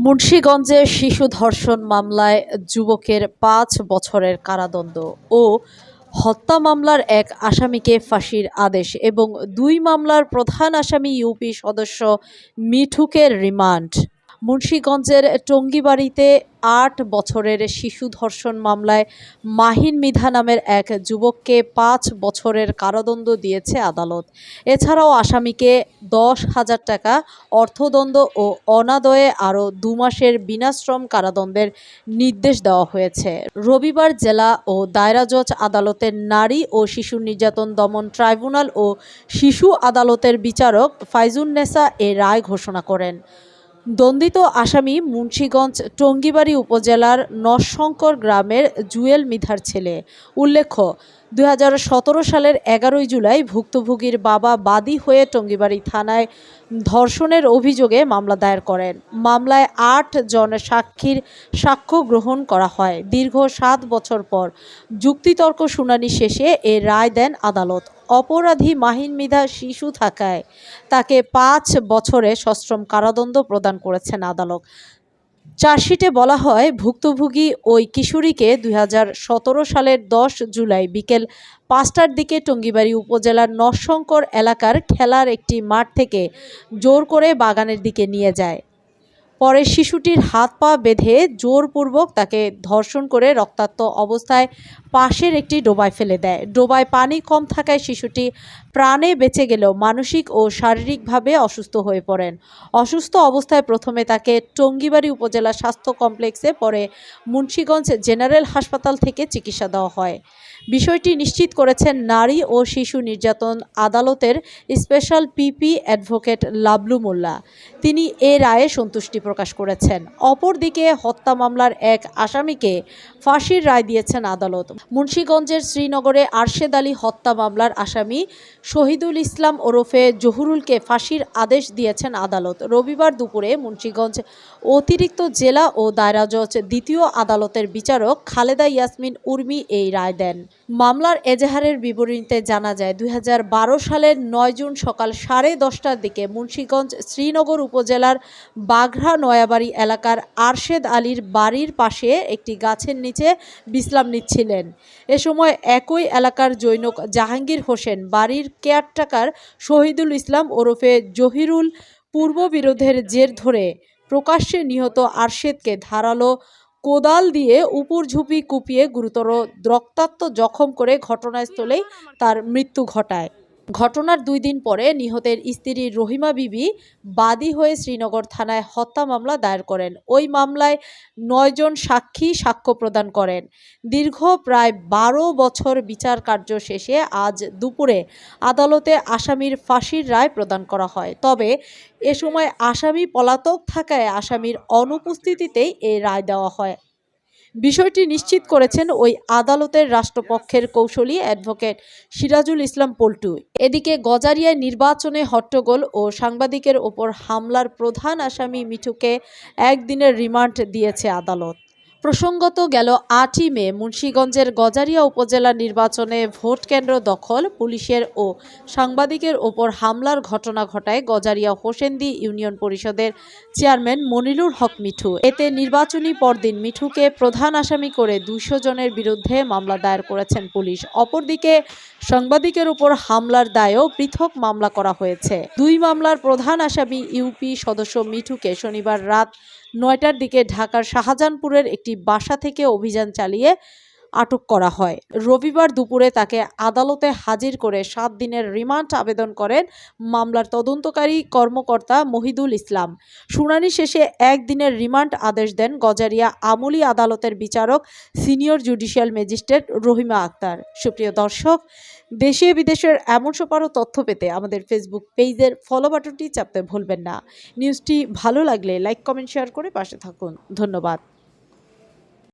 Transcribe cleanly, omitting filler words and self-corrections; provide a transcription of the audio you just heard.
মুন্সিগঞ্জে শিশু ধর্ষণ মামলায় যুবকের ৫ বছরের কারাদণ্ড ও হত্যা মামলার এক আসামিকে ফাঁসির আদেশ এবং ২ মামলার প্রধান আসামি ইউপি সদস্য মিঠুকে রিমান্ড। মুন্সিগঞ্জের টঙ্গীবাড়িতে ৮ বছরের শিশু ধর্ষণ মামলায় মাহিন মৃধা নামের এক যুবককে ৫ বছরের কারাদণ্ড দিয়েছে আদালত। এছাড়াও আসামিকে ১০,০০০ টাকা অর্থদণ্ড ও অনাদায়ে আরও ২ মাসের বিনাশ্রম কারাদণ্ডের নির্দেশ দেওয়া হয়েছে। রবিবার জেলা ও দায়রা জজ আদালতের নারী ও শিশু নির্যাতন দমন ট্রাইব্যুনাল ও শিশু আদালতের বিচারক ফাইজুন্নেসা এ রায় ঘোষণা করেন। দণ্ডিত আসামি মুন্সিগঞ্জ টঙ্গীবাড়ি উপজেলার নরশঙ্কর গ্রামের জুয়েল মৃধার ছেলে। উল্লেখ্য, ২০১৭ সালের ১১ জুলাই ভুক্তভোগীর বাবা বাদী হয়ে টঙ্গীবাড়ি থানায় ধর্ষণের অভিযোগে মামলা দায়ের করেন। মামলায় ৮ জন সাক্ষীর সাক্ষ্য গ্রহণ করা হয়। দীর্ঘ ৭ বছর পর যুক্তিতর্ক শুনানি শেষে এ রায় দেন আদালত। অপরাধী মাহিন মৃধা শিশু থাকায় তাকে ৫ বছরে সশ্রম কারাদণ্ড প্রদান করেছেন আদালত। চার্জশিটে বলা হয়, ভুক্তভোগী ওই কিশোরীকে ২০১৭ সালের ১০ জুলাই বিকেল ৫টার দিকে টঙ্গীবাড়ি উপজেলার নরশঙ্কর এলাকার খেলার একটি মাঠ থেকে জোর করে বাগানের দিকে নিয়ে যায়। পরে শিশুটির হাত পা বেঁধে জোরপূর্বক তাকে ধর্ষণ করে রক্তাক্ত অবস্থায় পাশের একটি ডোবায় ফেলে দেয়। ডোবায় পানি কম থাকায় শিশুটি প্রাণে বেঁচে গেলেও মানসিক ও শারীরিকভাবে অসুস্থ হয়ে পড়েন। অসুস্থ অবস্থায় প্রথমে তাকে টঙ্গীবাড়ি উপজেলা স্বাস্থ্য কমপ্লেক্সে, পরে মুন্সিগঞ্জ জেনারেল হাসপাতাল থেকে চিকিৎসা দেওয়া হয়। বিষয়টি নিশ্চিত করেছেন নারী ও শিশু নির্যাতন আদালতের স্পেশাল পিপি অ্যাডভোকেট লাবলু মোল্লা। তিনি এ রায়ে সন্তুষ্টি প্রকাশ করেছেন। অপরদিকে হত্যা মামলার এক আসামিকে ফাঁসির রায় দিয়েছেন আদালত। মুন্সিগঞ্জের শ্রীনগরে আরশেদ আলী হত্যা মামলার আসামি শহীদুল ইসলাম ওরফে জহুরুলকে ফাঁসির আদেশ দিয়েছেন আদালত। রবিবার দুপুরে মুন্সিগঞ্জ অতিরিক্ত জেলা ও দায়রা জজ দ্বিতীয় আদালতের বিচারক খালেদা ইয়াসমিন উর্মি এই রায় দেন। মামলার এজাহারের বিবরণীতে জানা যায়, ২০১২ সালের ৯ জুন সকাল 10:30টার দিকে মুন্সিগঞ্জ শ্রীনগর উপজেলার বাঘরা নয়াবাড়ি এলাকার আরশেদ আলীর বাড়ির পাশে একটি গাছের নিচে বিশ্রাম নিচ্ছিলেন। এ সময় একই এলাকার জৈনক জাহাঙ্গীর হোসেন বাড়ির কেয়ারটেকার শহীদুল ইসলাম ওরফে জহিরুল পূর্ববিরোধের জের ধরে প্রকাশ্যে নিহত আরশেদকে ধারালো কোদাল দিয়ে উপর্ঝুপি কুপিয়ে গুরুতর রক্তাক্ত জখম করে ঘটনাস্থলেই তার মৃত্যু ঘটায়। ঘটনার ২ দিন পরে নিহতের স্ত্রী রহিমা বিবি বাদী হয়ে শ্রীনগর থানায় হত্যা মামলা দায়ের করেন। ওই মামলায় ৯ জন সাক্ষী সাক্ষ্য প্রদান করেন। দীর্ঘ প্রায় ১২ বছর বিচার কার্য শেষে আজ দুপুরে আদালতে আসামির ফাঁসির রায় প্রদান করা হয়। তবে এ সময় আসামি পলাতক থাকায় আসামির অনুপস্থিতিতেই এই রায় দেওয়া হয়। বিষয়টি নিশ্চিত করেছেন ওই আদালতের রাষ্ট্রপক্ষের কৌঁসুলি অ্যাডভোকেট সিরাজুল ইসলাম পল্টু। এদিকে গজারিয়ায় নির্বাচনে হট্টগোল ও সাংবাদিকের ওপর হামলার প্রধান আসামি মিঠুকে ১ দিনের রিমান্ড দিয়েছে আদালত। প্রসঙ্গত, গেল ৮ই মে মুন্সিগঞ্জের গজারিয়া উপজেলা নির্বাচনে ভোটকেন্দ্র দখল, পুলিশের ও সাংবাদিকের ওপর হামলার ঘটনা ঘটায় গজারিয়া হোসেন্দি ইউনিয়ন পরিষদের চেয়ারম্যান মনিরুল হক মিঠু। এতে নির্বাচনী পরদিন মিঠুকে প্রধান আসামি করে ২০০ জনের বিরুদ্ধে মামলা দায়ের করেছেন পুলিশ। অপরদিকে সাংবাদিকের ওপর হামলার দায়েও পৃথক মামলা করা হয়েছে। ২ মামলার প্রধান আসামি ইউপি সদস্য মিঠুকে শনিবার রাত ৯টার দিকে ঢাকার শাহজাহানপুরের একটি বাসা থেকে অভিযান চালিয়ে আটক করা হয়। রবিবার দুপুরে তাকে আদালতে হাজির করে ৭ দিনের রিমান্ড আবেদন করেন মামলার তদন্তকারী কর্মকর্তা মহিদুল ইসলাম। শুনানি শেষে ১ দিনের রিমান্ড আদেশ দেন গজারিয়া আমলি আদালতের বিচারক senior judicial magistrate Rahima Akter. সুপ্রিয় দর্শক, দেশে বিদেশের এমন সব আরও তথ্য পেতে আমাদের ফেসবুক পেজের ফলো বাটনটি চাপতে ভুলবেন না। নিউজটি ভালো লাগলে লাইক, কমেন্ট, শেয়ার করে পাশে থাকুন। ধন্যবাদ।